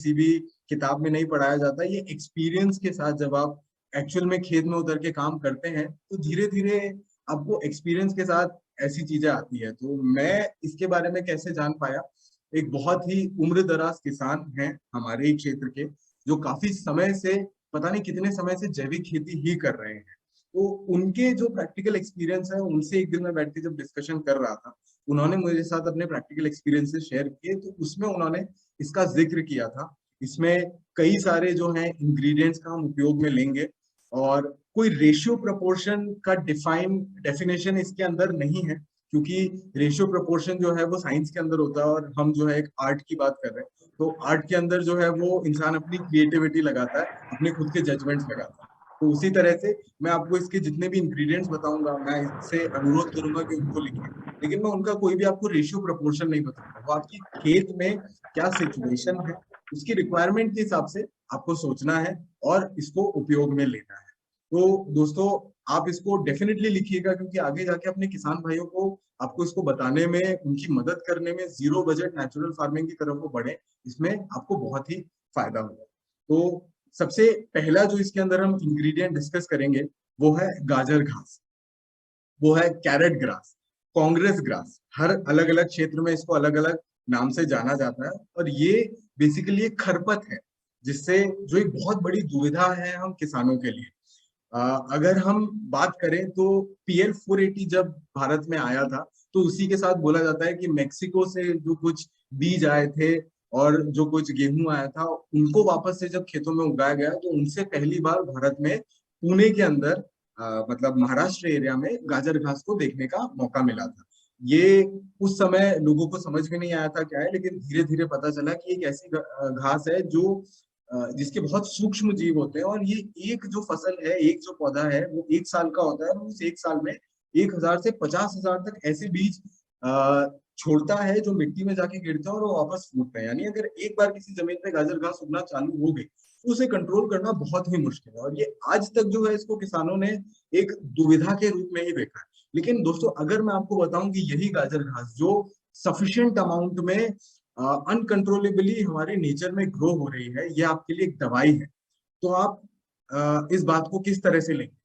किसी भी किताब में नहीं पढ़ाया जाता। ये एक्सपीरियंस के साथ जब आप एक्चुअल में खेत में उतर के काम करते हैं तो धीरे धीरे आपको एक्सपीरियंस के साथ ऐसी चीजें आती है। तो मैं इसके बारे में कैसे जान पाया, एक बहुत ही उम्र दराज किसान हैं हमारे ही क्षेत्र के, जो काफी समय से, पता नहीं कितने समय से जैविक खेती ही कर रहे हैं। तो उनके जो प्रैक्टिकल एक्सपीरियंस है उनसे एक दिन मैं बैठ के जब डिस्कशन कर रहा था, उन्होंने मेरे साथ अपने प्रैक्टिकल एक्सपीरियंसेस शेयर किए। तो उसमें उन्होंने इसका जिक्र किया था, इसमें कई सारे जो हैं इंग्रेडिएंट्स का हम उपयोग में लेंगे, और कोई रेशियो प्रोपोर्शन का डेफिनेशन इसके अंदर नहीं है, क्योंकि रेशियो प्रोपोर्शन जो है वो साइंस के अंदर होता है और हम जो है एक आर्ट की बात कर रहे हैं। तो आर्ट के अंदर जो है वो इंसान अपनी क्रिएटिविटी लगाता है, अपने खुद के जजमेंट्स लगाता है। तो उसी तरह से मैं आपको इसके जितने भी इंग्रेडिएंट्स बताऊंगा, मैं इससे अनुरोध करूंगा कि उनको लिखें, लेकिन मैं उनका कोई भी आपको रेशियो प्रोपोर्शन नहीं बताऊंगा। वो आपकी खेत में क्या सिचुएशन है, उसकी रिक्वायरमेंट के हिसाब से आपको सोचना है और इसको उपयोग में लेना है। तो दोस्तों, आप इसको डेफिनेटली लिखिएगा, क्योंकि आगे जाके अपने किसान भाइयों को आपको इसको बताने में, उनकी मदद करने में, जीरो बजट नेचुरल फार्मिंग की तरफ वो बढ़े, इसमें आपको बहुत ही फायदा होगा। तो सबसे पहला जो इसके अंदर हम इंग्रेडिएंट डिस्कस करेंगे वो है गाजर घास, वो है कैरेट ग्रास, कांग्रेस ग्रास। हर अलग अलग क्षेत्र में इसको अलग अलग नाम से जाना जाता है, और ये बेसिकली एक खरपत है, जिससे जो एक बहुत बड़ी दुविधा है हम किसानों के लिए। अगर हम बात करें तो PL 480 जब भारत में आया था, तो उसी के साथ बोला जाता है कि मेक्सिको से जो कुछ बीज आए थे और जो कुछ गेहूं आया था, उनको वापस से जब खेतों में उगाया गया, तो उनसे पहली बार भारत में पुणे के अंदर, मतलब महाराष्ट्र एरिया में गाजर घास को देखने का मौका मिला था। ये उस समय लोगों को समझ में नहीं आया था क्या है, लेकिन धीरे धीरे पता चला कि एक ऐसी घास है जो जिसके बहुत सूक्ष्म जीव होते हैं, और ये एक जो फसल है, एक जो पौधा है, वो 1 साल का होता है, और उस 1 साल में 1,000 से 50,000 तक ऐसे बीज छोड़ता है जो मिट्टी में जाके गिरते हैं और वो वापस फूटते हैं। यानी अगर एक बार किसी जमीन पे गाजर घास उगना चालू हो गई तो उसे कंट्रोल करना बहुत ही मुश्किल है, और ये आज तक जो है इसको किसानों ने एक दुविधा के रूप में ही देखा है। लेकिन दोस्तों, अगर मैं आपको बताऊं कि यही गाजर घास जो सफिशिएंट अमाउंट में अनकंट्रोलेबली हमारे नेचर में ग्रो हो रही है, ये आपके लिए एक दवाई है, तो आप इस बात को किस तरह से लेंगे?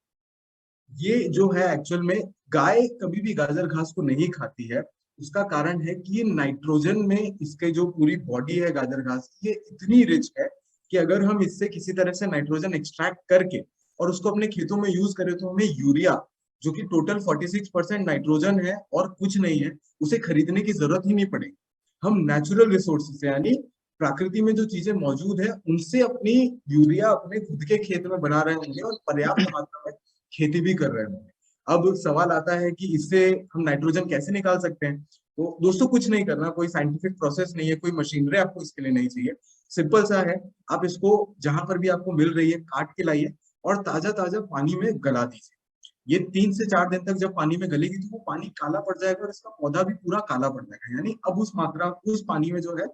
ये जो है एक्चुअल में, गाय कभी भी गाजर घास को नहीं खाती है। उसका कारण है कि ये नाइट्रोजन में, इसके जो पूरी बॉडी है गाजर घास की, ये इतनी रिच है कि अगर हम इससे किसी तरह से नाइट्रोजन एक्सट्रैक्ट करके और उसको अपने खेतों में यूज करें, तो हमें यूरिया, जो कि टोटल 46% नाइट्रोजन है और कुछ नहीं है, उसे खरीदने की जरूरत ही नहीं पड़ेगी। हम नेचुरल रिसोर्सेस से, यानी प्रकृति में जो चीजें मौजूद है, उनसे अपनी यूरिया अपने खुद के खेत में बना रहे होंगे और पर्याप्त मात्रा में खेती भी कर रहे होंगे। अब सवाल आता है कि इससे हम नाइट्रोजन कैसे निकाल सकते हैं? तो दोस्तों, कुछ नहीं करना, कोई साइंटिफिक प्रोसेस नहीं है, कोई मशीनरी आपको इसके लिए नहीं चाहिए। सिंपल सा है, आप इसको जहां पर भी आपको मिल रही है काट के लाइए और ताजा ताजा पानी में गला दीजिए। ये 3 से 4 दिन तक जब पानी में गलेगी तो वो पानी काला पड़ जाएगा और इसका पौधा भी पूरा काला पड़ जाएगा। यानी अब उस पानी में जो है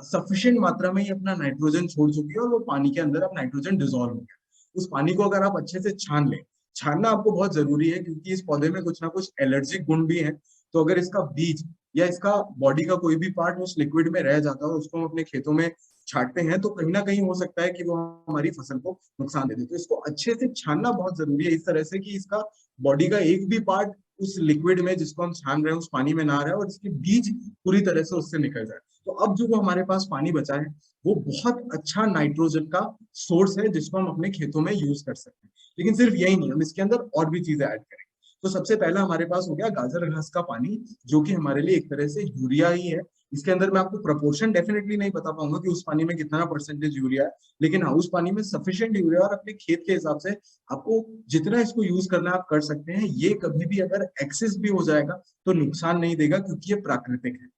सफिशियंट मात्रा में ये अपना नाइट्रोजन छोड़ चुकी है, और वो पानी के अंदर अब नाइट्रोजन डिजोल्व हो गया। उस पानी को अगर आप अच्छे से छान लें, छानना आपको बहुत जरूरी है, क्योंकि इस पौधे में कुछ ना कुछ एलर्जिक गुण भी है। तो अगर इसका बीज या इसका बॉडी का कोई भी पार्ट उस लिक्विड में रह जाता है और उसको हम अपने खेतों में छांटते हैं, तो कहीं ना कहीं हो सकता है कि वो हमारी फसल को नुकसान दे दे। तो इसको अच्छे से छानना बहुत जरूरी है, इस तरह से कि इसका बॉडी का एक भी पार्ट उस लिक्विड में, जिसको हम छान रहे हैं, उस पानी में ना रहे और इसके बीज पूरी तरह से उससे निकल जाए। तो अब जो हमारे पास पानी बचा है, वो बहुत अच्छा नाइट्रोजन का सोर्स है, जिसको हम अपने खेतों में यूज कर सकते हैं। लेकिन सिर्फ यही नहीं, हम इसके अंदर और भी चीजें ऐड करेंगे। तो सबसे पहला हमारे पास हो गया गाजर घास का पानी, जो कि हमारे लिए एक तरह से यूरिया ही है। इसके अंदर मैं आपको प्रोपोर्शन डेफिनेटली नहीं बता पाऊंगा कि उस पानी में कितना परसेंटेज यूरिया है, लेकिन हाँ, उस पानी में सफिशिएंट यूरिया, और अपने खेत के हिसाब से आपको जितना इसको यूज करना है आप कर सकते हैं। ये कभी भी अगर एक्सेस भी हो जाएगा तो नुकसान नहीं देगा, क्योंकि ये प्राकृतिक है।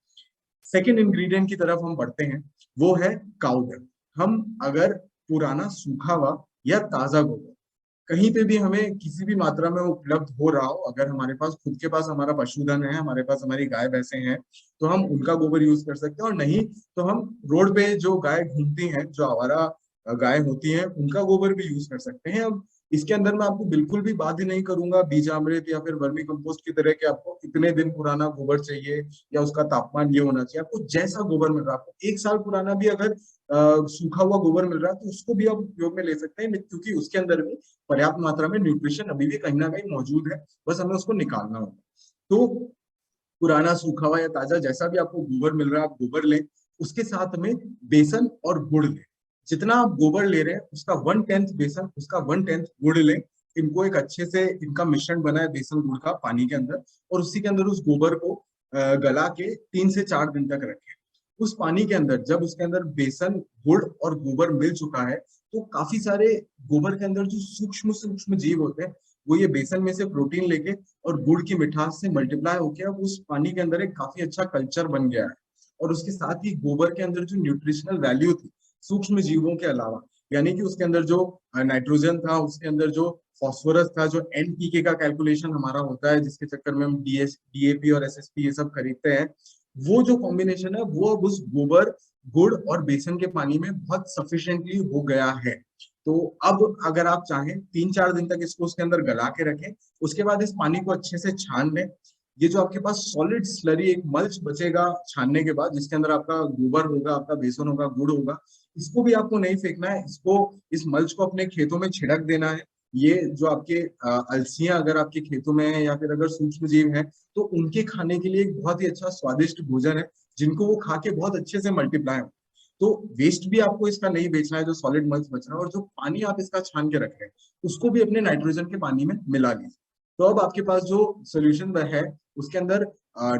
सेकेंड इंग्रेडिएंट की तरफ हम बढ़ते हैं, वो है काउ डंग। हम अगर पुराना सूखा हुआ या ताजा गोबर कहीं पे भी हमें किसी भी मात्रा में उपलब्ध हो रहा हो, अगर हमारे पास खुद के पास हमारा पशुधन है, हमारे पास हमारी गाय भैंसे हैं, तो हम उनका गोबर यूज कर सकते हैं। और नहीं तो हम रोड पे जो गाय घूमती हैं, जो आवारा गाय होती हैं, उनका गोबर भी यूज कर सकते हैं। अब इसके अंदर मैं आपको बिल्कुल भी बाध्य नहीं करूंगा बीजामृत या फिर वर्मी कंपोस्ट की तरह के आपको इतने दिन पुराना गोबर चाहिए या उसका तापमान ये होना चाहिए। आपको जैसा गोबर मिल रहा है, आपको 1 साल पुराना भी अगर सूखा हुआ गोबर मिल रहा है तो उसको भी आप उपयोग में ले सकते हैं, क्योंकि उसके अंदर भी पर्याप्त मात्रा में न्यूट्रिशन अभी भी कहीं ना कहीं मौजूद है, बस हमें उसको निकालना होगा। तो पुराना सूखा हुआ या ताजा जैसा भी आपको गोबर मिल रहा है आप गोबर लें, उसके साथ में बेसन और गुड़ लें। जितना आप गोबर ले रहे हैं उसका 1/10 बेसन, उसका 1/10 गुड़ लें। इनको एक अच्छे से इनका मिश्रण बनाए बेसन गुड़ का पानी के अंदर, और उसी के अंदर उस गोबर को गला के 3 से 4 दिन तक रखें। उस पानी के अंदर जब उसके अंदर बेसन गुड़ और गोबर मिल चुका है तो काफी सारे गोबर के अंदर जो सूक्ष्म सूक्ष्म जीव होते हैं वो ये बेसन में से प्रोटीन लेके और गुड़ की मिठास से मल्टीप्लाई होकर अब उस पानी के अंदर एक काफी अच्छा कल्चर बन गया है। और उसके साथ ही गोबर के अंदर जो न्यूट्रिशनल वैल्यू थी सूक्ष्म जीवों के अलावा, यानी कि उसके अंदर जो नाइट्रोजन था, उसके अंदर जो फॉस्फोरस था, जो एनपीके का कैलकुलेशन हमारा होता है जिसके चक्कर में हम डीएपी और एसएसपी ये सब खरीदते हैं, वो जो कॉम्बिनेशन है वो अब उस गोबर गुड़ और बेसन के पानी में बहुत सफिशिएंटली हो गया है। तो अब अगर आप चाहें 3-4 दिन तक इसको उसके अंदर गला के रखें, उसके बाद इस पानी को अच्छे से छान लें। ये जो आपके पास सॉलिड स्लरी एक मल्च बचेगा छानने के बाद, जिसके अंदर आपका गोबर होगा, आपका बेसन होगा, गुड़ होगा, इसको भी आपको नहीं फेंकना है, इसको इस मल्च को अपने खेतों में छिड़क देना है। ये जो आपके अलसियां अगर आपके खेतों में है या फिर अगर सूक्ष्म जीव है तो उनके खाने के लिए एक बहुत ही अच्छा स्वादिष्ट भोजन है, जिनको वो खा के बहुत अच्छे से मल्टीप्लाई हो। तो वेस्ट भी आपको इसका नहीं बेचना है जो सॉलिड मल्च बच रहा है, और जो पानी आप इसका छान के रख रहे हैं उसको भी अपने नाइट्रोजन के पानी में मिला लीजिए। तो अब आपके पास जो सोल्यूशन है उसके अंदर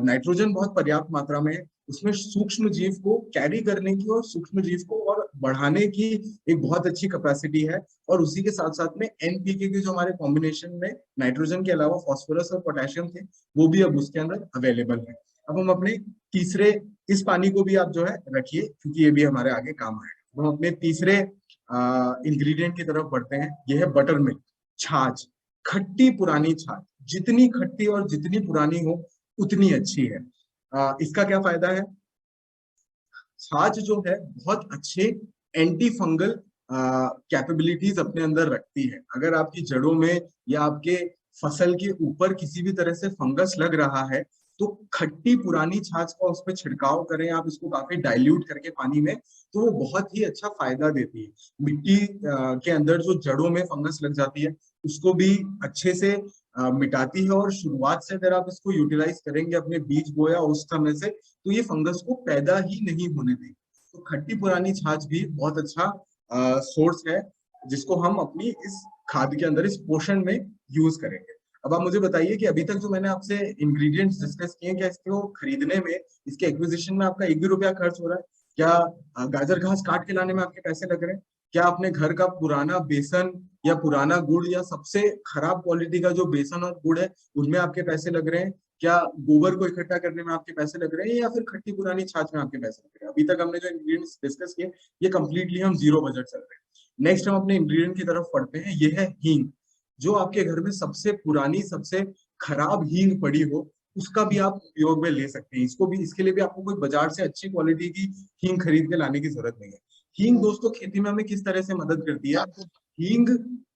नाइट्रोजन बहुत पर्याप्त मात्रा में है, उसमें सूक्ष्म जीव को कैरी करने की और सूक्ष्म जीव को और बढ़ाने की एक बहुत अच्छी कैपेसिटी है, और उसी के साथ साथ में एनपीके के जो हमारे कॉम्बिनेशन में नाइट्रोजन के अलावा फास्फोरस और पोटेशियम थे वो भी अब उसके अंदर अवेलेबल है। अब हम अपने तीसरे, इस पानी को भी आप जो है रखिए क्योंकि ये भी हमारे आगे काम आएगा। हम अपने तीसरे इंग्रेडिएंट की तरफ बढ़ते हैं, ये है बटर मिल्क, छाछ। खट्टी पुरानी छाछ, जितनी खट्टी और जितनी पुरानी हो उतनी अच्छी है। इसका क्या फायदा है? छाछ जो है बहुत अच्छे एंटी फंगल कैपेबिलिटीज अपने अंदर रखती है। अगर आपकी जड़ों में या आपके फसल के ऊपर किसी भी तरह से फंगस लग रहा है तो खट्टी पुरानी छाछ का उस पर छिड़काव करें आप, इसको काफी डाइल्यूट करके पानी में, तो वो बहुत ही अच्छा फायदा देती है। मिट्टी के अंदर जो जड़ों में फंगस लग जाती है उसको भी अच्छे से मिटाती है, और शुरुआत से अगर आप इसको यूटिलाइज करेंगे अपने बीज बोया उस समय से तो ये फंगस को पैदा ही नहीं होने देगी। तो खट्टी पुरानी छाछ भी बहुत अच्छा सोर्स है जिसको हम अपनी इस खाद के अंदर, इस पोषण में यूज करेंगे। अब आप मुझे बताइए कि अभी तक जो मैंने आपसे इंग्रेडिएंट्स डिस्कस किए, क्या इसको खरीदने में, इसके एक्विजिशन में आपका 1 भी रुपया खर्च हो रहा है? क्या गाजर घास काट के लाने में आपके पैसे लग रहे हैं? क्या अपने घर का पुराना बेसन या पुराना गुड़ या सबसे खराब क्वालिटी का जो बेसन और गुड़ है उनमें आपके पैसे लग रहे हैं? क्या गोबर को इकट्ठा करने में आपके पैसे लग रहे हैं या फिर खट्टी पुरानी छाछ में आपके पैसे लग रहे हैं? अभी तक हमने जो इंग्रेडिएंट्स डिस्कस किए ये कंप्लीटली हम जीरो बजट चल रहे हैं। नेक्स्ट हम अपने इंग्रेडिएंट की तरफ पढ़ते हैं, ये है हींग। जो आपके घर में सबसे पुरानी सबसे खराब हींग पड़ी हो उसका भी आप उपयोग में ले सकते हैं। इसको भी, इसके लिए भी आपको कोई बाजार से अच्छी क्वालिटी की हींग खरीद के लाने की जरूरत नहीं है। हींग दोस्तों खेती में हमें किस तरह से मदद करती है? हींग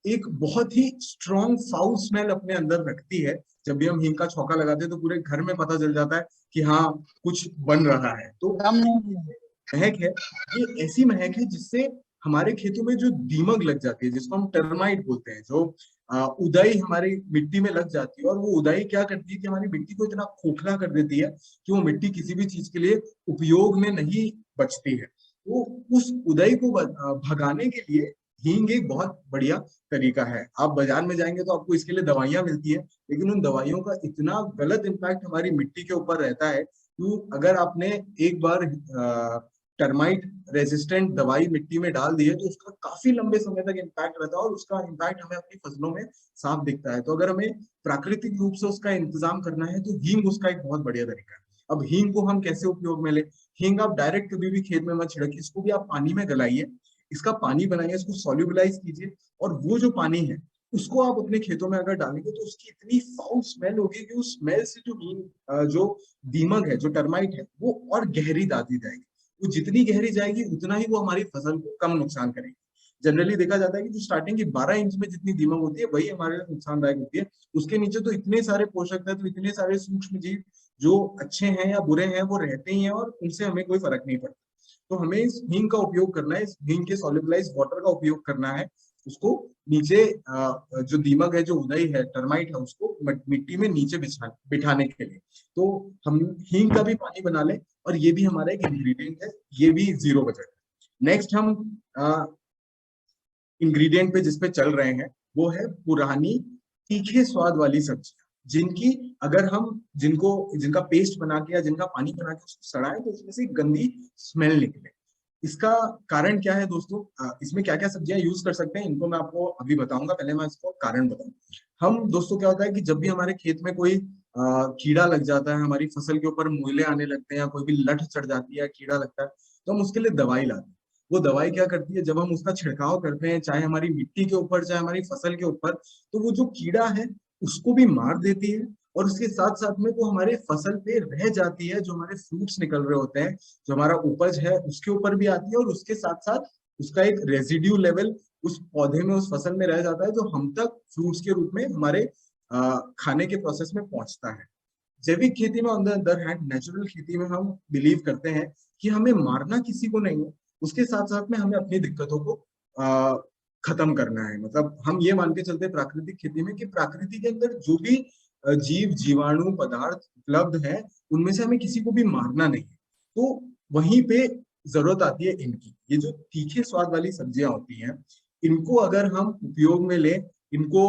एक बहुत ही स्ट्रॉन्ग फाउल स्मेल अपने अंदर रखती है। जब भी हम हींग का छौंका लगाते हैं तो पूरे घर में पता चल जाता है कि हाँ कुछ बन रहा है। तो महक है, ये ऐसी महक है जिससे हमारे खेतों में जो दीमक लग जाती है, जिसको हम टर्माइट बोलते हैं, जो उदाई हमारी मिट्टी में लग जाती है, और वो उदाई क्या करती है कि हमारी मिट्टी को इतना खोखला कर देती है कि वो मिट्टी किसी भी चीज के लिए उपयोग में नहीं बचती है। तो उस उदाई को भगाने के लिए हींग एक बहुत बढ़िया तरीका है। आप बाजार में जाएंगे तो आपको इसके लिए दवाइयां मिलती है, लेकिन उन दवाइयों का इतना गलत इम्पैक्ट हमारी मिट्टी के ऊपर रहता है कि अगर आपने एक बार टर्माइट रेजिस्टेंट दवाई मिट्टी में डाल दी है तो उसका काफी लंबे समय तक इम्पैक्ट रहता है, और उसका इम्पैक्ट हमें अपनी फसलों में साफ दिखता है। तो अगर हमें प्राकृतिक रूप से उसका इंतजाम करना है तो हींग उसका एक बहुत बढ़िया तरीका है। अब हींग को हम कैसे उपयोग में ले? हींग आप डायरेक्ट कभी भी खेत में मत छिड़किए, इसको भी आप पानी में गलाइए, इसका पानी बनाइए, इसको सॉल्युबलाइज कीजिए, और वो जो पानी है उसको आप अपने खेतों में अगर डालेंगे तो उसकी इतनी फाउल स्मेल होगी कि उस स्मेल से जो हींग जो दीमक है, जो टर्माइट है, वो और गहरी जाती जाएगी। वो जितनी गहरी जाएगी उतना ही वो हमारी फसल को कम नुकसान करेगी। जनरली देखा जाता है कि जो स्टार्टिंग की 12 इंच में जितनी दीमक होती है वही हमारे लिए नुकसानदायक होती है। उसके नीचे तो इतने सारे पोषक तत्व, इतने सारे सूक्ष्म जीव जो अच्छे हैं या बुरे हैं वो रहते ही हैं और उनसे हमें कोई फर्क नहीं पड़ता। तो हमें इस हींग का उपयोग करना है, इस हींग के सॉल्युबलाइज्ड वाटर का उपयोग करना है, उसको नीचे जो दीमक है, जो उदय है, टर्माइट है, उसको मिट्टी में नीचे बिठाने के लिए। तो हम हींग का भी पानी बना लें और ये भी हमारा एक इंग्रेडिएंट है, ये भी जीरो बजट है। नेक्स्ट हम इंग्रेडिएंट पे जिस पे चल रहे हैं वो है पुरानी तीखे स्वाद वाली सब्जियां, जिनकी अगर हम जिनका पेस्ट बना के या जिनका पानी बना के उसको सड़ाएं तो उसमें से गंदी स्मेल निकले। इसका कारण क्या है दोस्तों? इसमें क्या क्या सब्जियां यूज कर सकते हैं इनको मैं आपको अभी बताऊंगा, पहले मैं इसको कारण बताऊं। हम दोस्तों क्या होता है कि जब भी हमारे खेत में कोई कीड़ा लग जाता है, हमारी फसल के ऊपर मोइले आने लगते हैं या कोई भी लठ चढ़ जाती है, कीड़ा लगता है, तो हम उसके लिए दवाई लाते हैं। वो दवाई क्या करती है, जब हम उसका छिड़काव करते हैं चाहे हमारी मिट्टी के ऊपर चाहे हमारी फसल के ऊपर, तो वो जो कीड़ा है उसको भी मार देती है और उसके साथ साथ में वो हमारे फसल पे रह जाती है, जो हमारे फ्रूट्स निकल रहे होते हैं, जो हमारा उपज है उसके ऊपर भी आती है और उसके साथ साथ उसका एक रेजिड्यू लेवल उस पौधे में, उस फसल में रह जाता है, जो हम तक फ्रूट्स के रूप में हमारे खाने के प्रोसेस में पहुंचता है। जैविक खेती में on the other hand, natural खेती में हम बिलीव करते हैं कि हमें मारना किसी को नहीं है, उसके साथ साथ में हमें अपनी दिक्कतों को खत्म करना है। मतलब हम ये मान के चलते हैं प्राकृतिक खेती में कि प्रकृति के अंदर जो भी जीव जीवाणु पदार्थ उपलब्ध है उनमें से हमें किसी को भी मारना नहीं है। तो वहीं पे जरूरत आती है इनकी, ये जो तीखे स्वाद वाली सब्जियां होती हैं, इनको अगर हम उपयोग में लें, इनको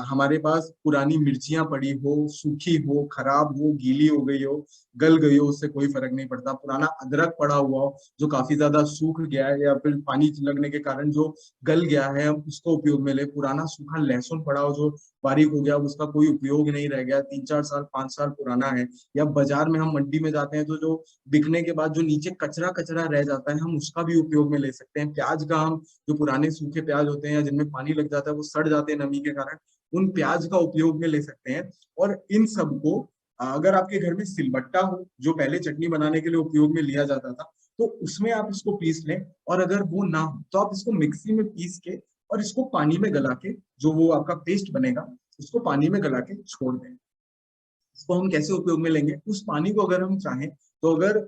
हमारे पास पुरानी मिर्चियां पड़ी हो, सूखी हो, खराब हो, गीली हो गई हो, गल गई हो, उससे कोई फर्क नहीं पड़ता। पुराना अदरक पड़ा हुआ हो जो काफी ज्यादा सूख गया है या फिर पानी लगने के कारण जो गल गया है, हम उसको उपयोग में ले। पुराना सूखा लहसुन पड़ा हो जो बारीक हो गया, उसका कोई उपयोग नहीं रह गया, 3-4 साल 5 साल पुराना है, या बाजार में हम मंडी में जाते हैं तो जो बिकने के बाद जो नीचे कचरा कचरा रह जाता है हम उसका भी उपयोग में ले सकते हैं। प्याज का हम जो पुराने सूखे प्याज होते हैं या जिनमें पानी लग जाता है वो सड़ जाते हैं नमी के कारण, उन प्याज का उपयोग में ले सकते हैं। और इन सबको अगर आपके घर में सिलबट्टा हो जो पहले चटनी बनाने के लिए उपयोग में लिया जाता था, तो उसमें आप इसको पीस लें। और अगर वो ना हो तो आप इसको मिक्सी में पीस के और इसको पानी में गला के, जो वो आपका पेस्ट बनेगा उसको पानी में गला के छोड़ दें। इसको हम कैसे उपयोग में लेंगे? उस पानी को अगर हम चाहें तो अगर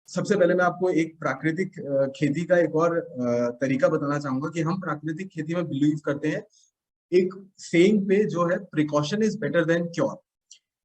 सबसे पहले मैं आपको एक प्राकृतिक खेती का एक और तरीका बताना चाहूंगा कि हम प्राकृतिक खेती में बिलीव करते हैं एक सेइंग पे जो है, precaution is better than cure.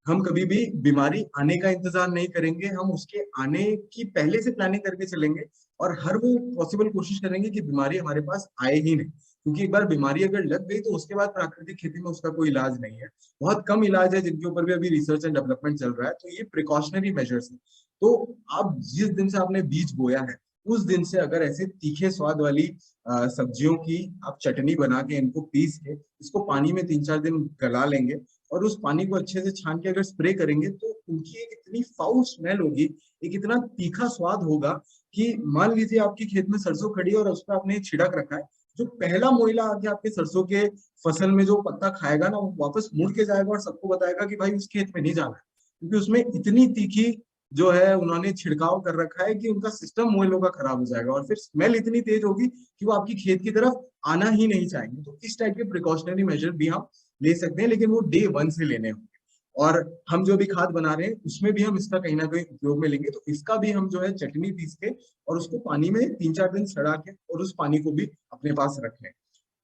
हम कभी भी बीमारी आने का इंतजार नहीं करेंगे, हम उसके आने की पहले से प्लानिंग करके चलेंगे और हर वो पॉसिबल कोशिश करेंगे कि बीमारी हमारे पास आए ही नहीं। क्योंकि एक बार बीमारी अगर लग गई तो उसके बाद प्राकृतिक खेती में उसका कोई इलाज नहीं है। बहुत कम इलाज है जिनके ऊपर भी अभी रिसर्च एंड डेवलपमेंट चल रहा है। तो ये प्रिकॉशनरी मेजर्स है। तो आप जिस दिन से आपने बीज बोया है उस दिन से अगर ऐसे तीखे स्वाद वाली सब्जियों की आप चटनी बना के इनको पीस के इसको पानी में 3-4 दिन गला लेंगे और उस पानी को अच्छे से छान के अगर स्प्रे करेंगे तो उनकी एक इतनी फाउल स्मेल होगी, एक इतना तीखा स्वाद होगा कि मान लीजिए आपके खेत में सरसों खड़ी है और उस पर आपने छिड़क रखा है, जो पहला मोइला आके आपके सरसों के फसल में जो पत्ता खाएगा ना वो वापस मुड़ के जाएगा और सबको बताएगा कि भाई उस खेत में नहीं जाना है, क्योंकि उसमें इतनी तीखी जो है उन्होंने छिड़काव कर रखा है कि उनका सिस्टम मोइलों का खराब हो जाएगा और फिर स्मेल इतनी तेज होगी कि वो आपकी खेत की तरफ आना ही नहीं चाहेंगे। तो इस टाइप के प्रिकॉशनरी मेजर भी हम ले सकते हैं, लेकिन वो डे 1 से लेने होंगे। और हम जो भी खाद बना रहे हैं उसमें भी हम इसका कहीं ना कहीं उपयोग में लेंगे। तो इसका भी हम जो है चटनी पीस के और उसको पानी में 3-4 दिन सड़ा के और उस पानी को भी अपने पास रख लें।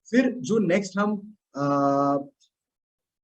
फिर जो नेक्स्ट हम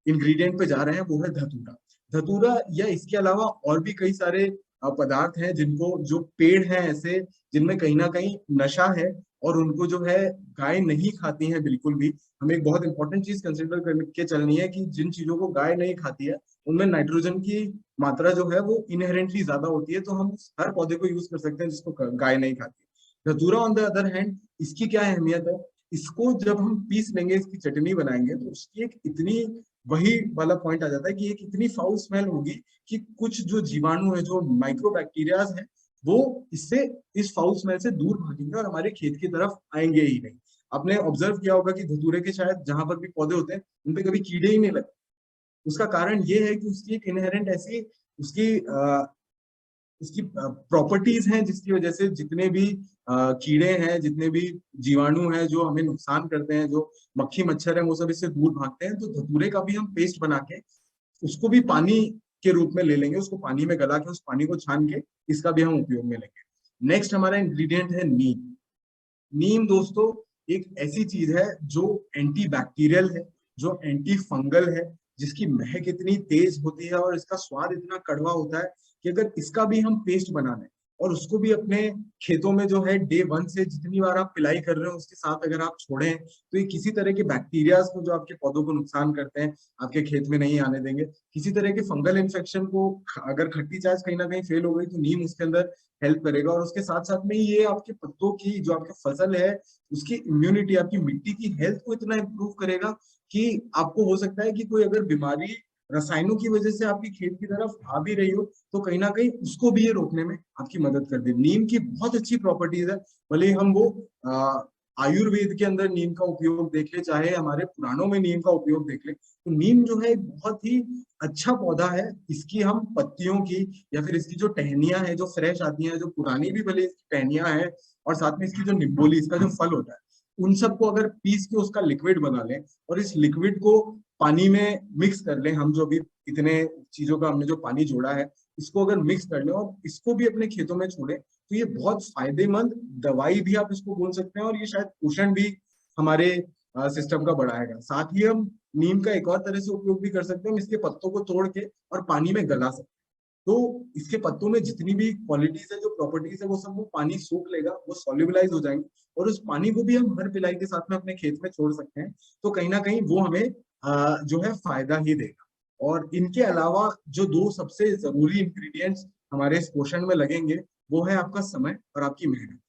इंग्रेडिएंट पे जा रहे हैं वो है धतूरा। धतूरा या इसके अलावा और भी कई सारे पदार्थ हैं जिनको, जो पेड़ हैं ऐसे जिनमें कहीं ना कहीं नशा है और उनको जो है गाय नहीं खाती है बिल्कुल भी। हमें एक बहुत इंपॉर्टेंट चीज कंसिडर करके चलनी है कि जिन चीजों को गाय नहीं खाती है उनमें नाइट्रोजन की मात्रा जो है वो इनहेरेंटली ज्यादा होती है। तो हम हर पौधे को यूज कर सकते हैं जिसको गाय नहीं खाती। धतूरा ऑन द अदर हैंड, इसकी क्या अहमियत है? इसको जब हम पीस लेंगे, इसकी चटनी बनाएंगे तो उसकी एक इतनी, वही वाला पॉइंट आ जाता है कि एक इतनी फाउल स्मेल होगी कि कुछ जो जीवाणु है, जो माइक्रोबैक्टीरियाज है, वो इससे, इस फाउल स्मेल से दूर भागेंगे और हमारे खेत की तरफ आएंगे ही नहीं। आपने ऑब्जर्व किया होगा कि धतूरे के शायद जहां पर भी पौधे होते हैं उन पे कभी कीड़े ही नहीं लगते। उसका कारण ये है कि उसकी एक इनहेरेंट ऐसी उसकी उसकी प्रॉपर्टीज हैं जिसकी वजह से जितने भी कीड़े हैं, जितने भी जीवाणु हैं जो हमें नुकसान करते हैं, जो मक्खी मच्छर है, वो सब इससे दूर भागते हैं। तो धतूरे का भी हम पेस्ट बना के उसको भी पानी के रूप में ले लेंगे, उसको पानी में गला के उस पानी को छान के इसका भी हम उपयोग में लेंगे। नेक्स्ट हमारा इंग्रेडिएंट है नीम। नीम दोस्तों एक ऐसी चीज है जो एंटी बैक्टीरियल है, जो एंटी फंगल है, जिसकी महक इतनी तेज होती है और इसका स्वाद इतना कड़वा होता है कि अगर इसका भी हम पेस्ट बना लें और उसको भी अपने खेतों में जो है डे 1 से जितनी बार आप पिलाई कर रहे हो उसके साथ अगर आप छोड़ें, तो ये किसी तरह के बैक्टीरियाज को जो आपके पौधों को नुकसान करते हैं आपके खेत में नहीं आने देंगे। किसी तरह के फंगल इन्फेक्शन को, अगर खट्टी चाश कहीं ना कहीं फेल हो गई तो नीम उसके अंदर हेल्प करेगा। और उसके साथ साथ में ये आपके पत्तों की जो आपकी फसल है उसकी इम्यूनिटी, आपकी मिट्टी की हेल्थ को इतना इम्प्रूव करेगा कि आपको हो सकता है कि कोई अगर बीमारी रसायनों की वजह से आपकी खेत की तरफ आ भी रही हो तो कहीं ना कहीं उसको भी ये रोकने में आपकी मदद कर दे। नीम की बहुत अच्छी प्रॉपर्टीज है, भले हम वो आयुर्वेद के अंदर नीम का उपयोग देख ले, चाहे हमारे पुराणों में नीम का उपयोग देख ले, तो नीम जो है एक बहुत ही अच्छा पौधा है। इसकी हम पत्तियों की या फिर इसकी जो टहनियां हैं जो फ्रेश आती हैं, जो पुरानी भी भले इसकी टहनियां हैं, और साथ में इसकी जो निम्बोली, इसका जो फल होता है, उन सबको अगर पीस के उसका लिक्विड बना लें और इस लिक्विड को पानी में मिक्स कर लें, हम जो भी इतने चीजों का हमने जो पानी जोड़ा है इसको अगर मिक्स कर लें और इसको भी अपने खेतों में छोड़ें, तो ये बहुत फायदेमंद दवाई भी आप इसको बोल सकते हैं और ये शायद पोषण भी हमारे सिस्टम का बढ़ाएगा। साथ ही हम नीम का एक और तरह से उपयोग भी कर सकते हैं, हम इसके पत्तों को तोड़ के और पानी में गला सकते हैं। तो इसके पत्तों में जितनी भी क्वालिटीज है, जो प्रॉपर्टीज है, वो सब वो पानी सोख लेगा, वो सॉल्युबलाइज हो जाएंगे और उस पानी को भी हम हर पिलाई के साथ में अपने खेत में छोड़ सकते हैं। तो कहीं ना कहीं वो हमें जो है फायदा ही देगा। और इनके अलावा जो दो सबसे जरूरी इंग्रेडिएंट्स हमारे इस पोषण में लगेंगे वो है आपका समय और आपकी मेहनत।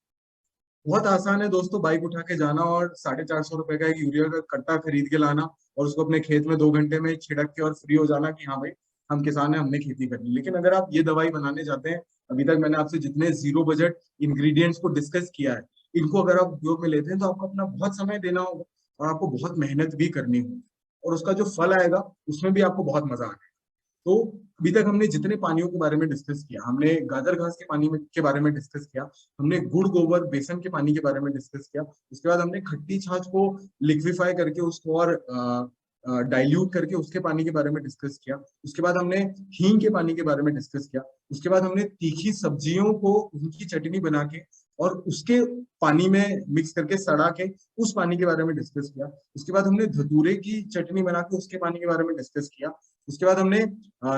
बहुत आसान है दोस्तों, बाइक उठा के जाना और 450 रुपए का एक यूरिया का कट्टा खरीद के लाना और उसको अपने खेत में 2 घंटे में छिड़क के और फ्री हो जाना कि हाँ भाई हम किसान हैं, हमने खेती करनी। लेकिन अगर आप ये दवाई बनाने जाते हैं, अभी तक मैंने आपसे जितने जीरो बजट इंग्रेडिएंट्स को डिस्कस किया है, इनको अगर आप उपयोग में लेते हैं तो आपको अपना बहुत समय देना होगा और आपको बहुत मेहनत भी करनी होगी और उसका जो फल आएगा उसमें भी आपको बहुत मजा आएगा। तो अभी तक हमने जितने पानियों के बारे में डिस्कस किया, हमने गाजर घास के पानी में के बारे में डिस्कस किया, हमने गुड़ गोबर बेसन के पानी के बारे में डिस्कस किया, उसके बाद हमने खट्टी छाछ को लिक्विफाई करके उसको और डाइल्यूट करके उसके पानी के बारे में डिस्कस किया, उसके बाद हमने हींग के पानी के बारे में डिस्कस किया, उसके बाद हमने तीखी सब्जियों को उनकी चटनी बना के और उसके पानी में मिक्स करके सड़ा के उस पानी के बारे में डिस्कस किया, उसके बाद हमने धतूरे की चटनी बना के उसके पानी के बारे में डिस्कस किया, उसके बाद हमने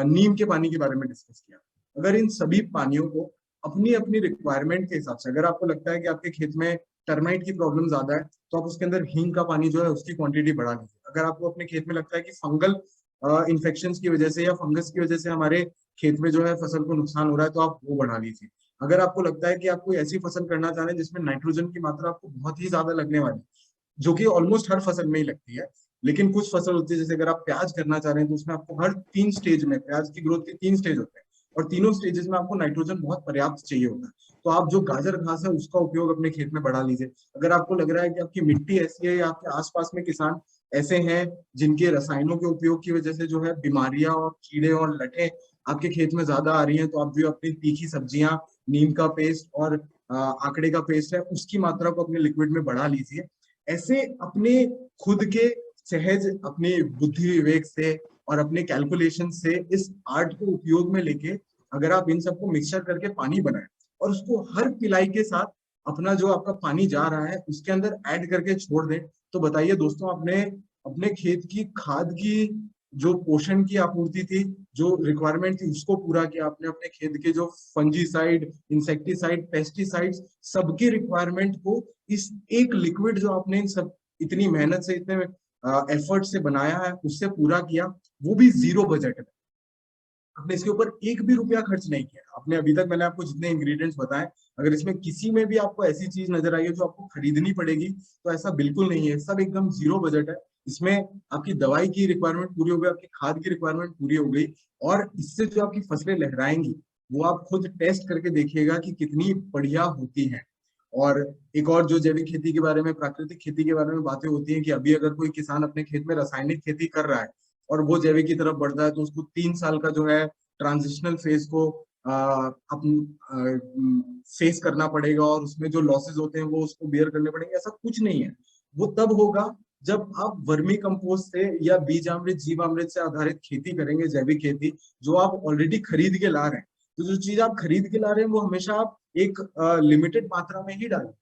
नीम के पानी के बारे में डिस्कस किया। अगर इन सभी पानियों को अपनी अपनी रिक्वायरमेंट के हिसाब से, अगर आपको लगता है कि आपके खेत में टर्माइट की प्रॉब्लम ज्यादा है तो आप उसके अंदर हींग का पानी जो है उसकी क्वांटिटी बढ़ा लीजिए। अगर आपको अपने खेत में लगता है कि फंगल इन्फेक्शन की वजह से या फंगस की वजह से हमारे खेत में जो है फसल को नुकसान हो रहा है तो आप वो बढ़ा लीजिए। अगर आपको लगता है कि आप कोई ऐसी फसल करना चाह रहे हैं जिसमें नाइट्रोजन की मात्रा आपको बहुत ही ज्यादा लगने वाली, जो कि ऑलमोस्ट हर फसल में ही लगती है, लेकिन कुछ फसल होती है जैसे अगर आप प्याज करना चाह रहे हैं तो उसमें आपको हर 3 स्टेज में, प्याज की ग्रोथ के 3 स्टेज होते हैं और तीनों स्टेजेस में आपको नाइट्रोजन बहुत पर्याप्त चाहिए होता है, तो आप जो गाजर घास है उसका उपयोग अपने खेत में बढ़ा लीजिए। अगर आपको लग रहा है कि आपकी मिट्टी ऐसी है या आपके आसपास में किसान ऐसे हैं जिनके रसायनों के उपयोग की वजह से जो है बीमारियां और कीड़े और लटें आपके खेत में ज्यादा आ रही हैं, तो आप जो अपनी तीखी सब्जियां, नीम का पेस्ट और आंकड़े का पेस्ट है उसकी मात्रा को अपने लिक्विड में बढ़ा लीजिए। ऐसे अपने खुद के सहज, अपनी बुद्धि विवेक से और अपने कैलकुलेशन से इस आर्ट को उपयोग में लेके अगर आप इन सबको मिक्सचर करके पानी बनाएं और उसको हर पिलाई के साथ अपना जो आपका पानी जा रहा है उसके अंदर ऐड करके छोड़ दें, तो बताइए दोस्तों, अपने अपने खेत की खाद की जो पोषण की आपूर्ति थी, जो रिक्वायरमेंट थी उसको पूरा किया आपने। अपने खेत के जो फंजीसाइड, इंसेक्टिसाइड, पेस्टिसाइड्स, सबकी रिक्वायरमेंट को इस एक लिक्विड जो आपने इन सब इतनी मेहनत से, इतने एफर्ट से बनाया है उससे पूरा किया, वो भी जीरो बजट में। आपने इसके ऊपर एक भी रुपया खर्च नहीं किया आपने। अभी तक मैंने आपको जितने इंग्रेडिएंट्स बताए, अगर इसमें किसी में भी आपको ऐसी चीज नजर आई है जो आपको खरीदनी पड़ेगी, तो ऐसा बिल्कुल नहीं है, सब एकदम जीरो बजट है। इसमें आपकी दवाई की रिक्वायरमेंट पूरी हो गई, आपकी खाद की रिक्वायरमेंट पूरी हो गई और इससे जो आपकी फसलें लहराएंगी वो आप खुद टेस्ट करके देखिएगा कि कितनी बढ़िया होती है। और एक और जो जैविक खेती के बारे में, प्राकृतिक खेती के बारे में बातें होती हैं कि अभी अगर कोई किसान अपने खेत में रासायनिक खेती कर रहा है और वो जैविक की तरफ बढ़ता है तो उसको 3 साल का जो है ट्रांजिशनल फेज को फेस करना पड़ेगा और उसमें जो लॉसेस होते हैं वो उसको बेयर करने पड़ेंगे, ऐसा कुछ नहीं है। वो तब होगा जब आप वर्मी कंपोस्ट से या बीजामृत जीवामृत से आधारित खेती करेंगे, जैविक खेती, जो आप ऑलरेडी खरीद के ला रहे हैं। तो जो चीज आप खरीद के ला रहे हैं वो हमेशा आप एक लिमिटेड मात्रा में ही डालें।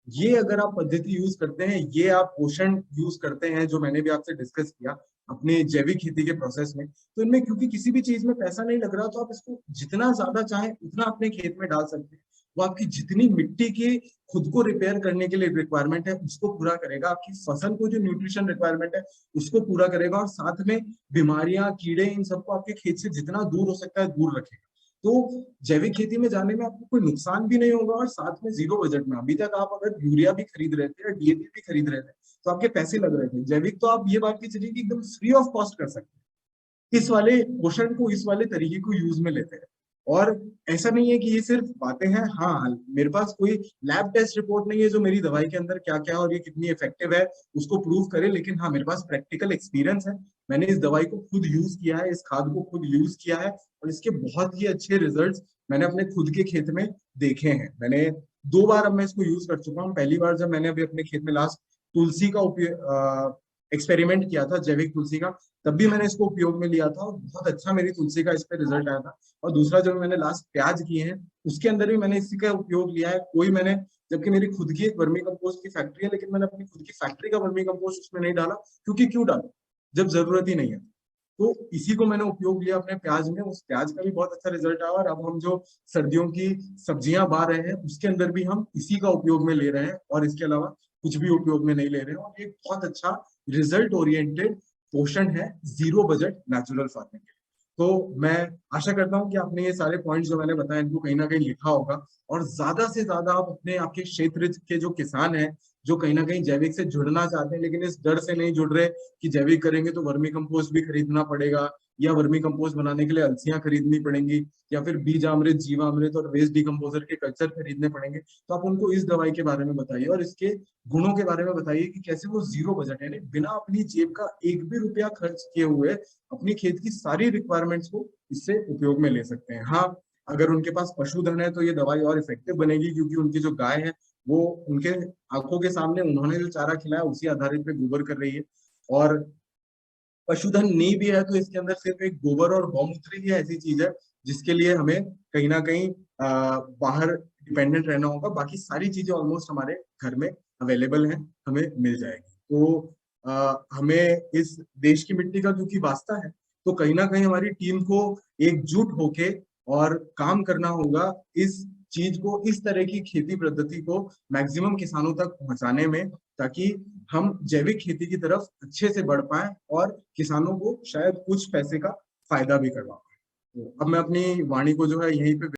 ये अगर आप पद्धति यूज करते हैं, ये आप पोषण यूज करते हैं जो मैंने भी आपसे डिस्कस किया अपने जैविक खेती के प्रोसेस में, तो इनमें क्योंकि किसी भी चीज में पैसा नहीं लग रहा, तो आप इसको जितना ज्यादा चाहें उतना अपने खेत में डाल सकते हैं। वो आपकी जितनी मिट्टी की खुद को रिपेयर करने के लिए रिक्वायरमेंट है उसको पूरा करेगा, आपकी फसल को जो न्यूट्रिशन रिक्वायरमेंट है उसको पूरा करेगा, और साथ में बीमारियां कीड़े इन सबको आपके खेत से जितना दूर हो सकता है दूर रखेगा। तो जैविक खेती में जाने में आपको कोई नुकसान भी नहीं होगा, और साथ में जीरो बजट में। अभी तक आप अगर यूरिया भी खरीद रहे थे या डीएपी भी खरीद रहे थे तो आपके पैसे लग रहे थे, जैविक तो आप ये बात की चलिए कि एकदम फ्री ऑफ कॉस्ट कर सकते हैं। इस वाले पोषण को, इस वाले तरीके को यूज में लेते हैं। और ऐसा नहीं है कि ये सिर्फ बातें हैं, हाँ मेरे पास कोई लैब टेस्ट रिपोर्ट नहीं है जो मेरी दवाई के अंदर क्या क्या और ये कितनी इफेक्टिव है उसको प्रूव करे, लेकिन हाँ मेरे पास प्रैक्टिकल एक्सपीरियंस है। मैंने इस दवाई को खुद यूज किया है, इस खाद को खुद यूज किया है, और इसके बहुत ही अच्छे रिजल्ट्स मैंने अपने खुद के खेत में देखे हैं। मैंने 2 बार अब मैं इसको यूज कर चुका हूँ। पहली बार जब मैंने अभी अपने खेत में लास्ट तुलसी का उपयोग एक्सपेरिमेंट किया था, जैविक तुलसी का, तब भी मैंने इसको उपयोग में लिया था और बहुत अच्छा मेरी तुलसी का इस पे रिजल्ट आया था। और दूसरा जब मैंने लास्ट प्याज किए हैं उसके अंदर भी मैंने इसी का उपयोग लिया है। कोई मैंने, जबकि मेरी खुद की एक वर्मी कंपोस्ट की फैक्ट्री है, लेकिन मैंने अपनी खुद की फैक्ट्री का वर्मी कंपोस्ट उसमें नहीं डाला, क्योंकि क्यों डाला जब जरूरत ही नहीं है। तो इसी को मैंने उपयोग लिया अपने प्याज में, उस प्याज का भी बहुत अच्छा रिजल्ट आया। और अब हम जो सर्दियों की सब्जियां बा रहे हैं उसके अंदर भी हम इसी का उपयोग में ले रहे हैं, और इसके अलावा कुछ भी उपयोग में नहीं ले रहे हैं। और ये बहुत अच्छा रिजल्ट ओरिएंटेड पोषण है जीरो बजट नेचुरल फार्मिंग के। तो मैं आशा करता हूं कि आपने ये सारे पॉइंट्स जो मैंने बताए इनको कहीं ना कहीं लिखा होगा, और ज्यादा से ज्यादा आप अपने आपके क्षेत्र के जो किसान हैं जो कहीं ना कहीं जैविक से जुड़ना चाहते हैं लेकिन इस डर से नहीं जुड़ रहे कि जैविक करेंगे तो वर्मी कंपोस्ट भी खरीदना पड़ेगा, या वर्मी कंपोस्ट बनाने के लिए अलसियां खरीदनी पड़ेंगी, या फिर बीजामृत जीवामृत और वेस्ट डिकम्पोजर के कल्चर खरीदने पड़ेंगे, तो आप उनको इस दवाई के बारे में बताइए और इसके गुणों के बारे में बताइए कि कैसे वो जीरो बजट यानी बिना अपनी जेब का एक भी रुपया खर्च किए हुए अपनी खेत की सारी रिक्वायरमेंट्स को इससे उपयोग में ले सकते हैं। हाँ, अगर उनके पास पशुधन है तो ये दवाई और इफेक्टिव बनेगी, क्योंकि उनकी जो गाय है वो उनके आंखों के सामने उन्होंने जो चारा खिलाया उसी आधारित पे गोबर कर रही है। और पशुधन नहीं भी है तो इसके अंदर सिर्फ एक गोबर और गौमूत्र ही ऐसी चीज है जिसके लिए हमें कहीं ना कहीं बाहर डिपेंडेंट रहना होगा। बाकी सारी चीजें ऑलमोस्ट हमारे घर में अवेलेबल हैं, हमें मिल जाएगी। तो हमें इस देश की मिट्टी का क्योंकि वास्ता है, तो कहीं ना कहीं हमारी टीम को एकजुट होके और काम करना होगा इस चीज को, इस तरह की खेती पद्धति को मैक्सिमम किसानों तक पहुंचाने में, ताकि हम जैविक खेती की तरफ अच्छे से बढ़ पाए और किसानों को शायद कुछ पैसे का फायदा भी करवा पाए। तो अब मैं अपनी वाणी को जो है यहीं पे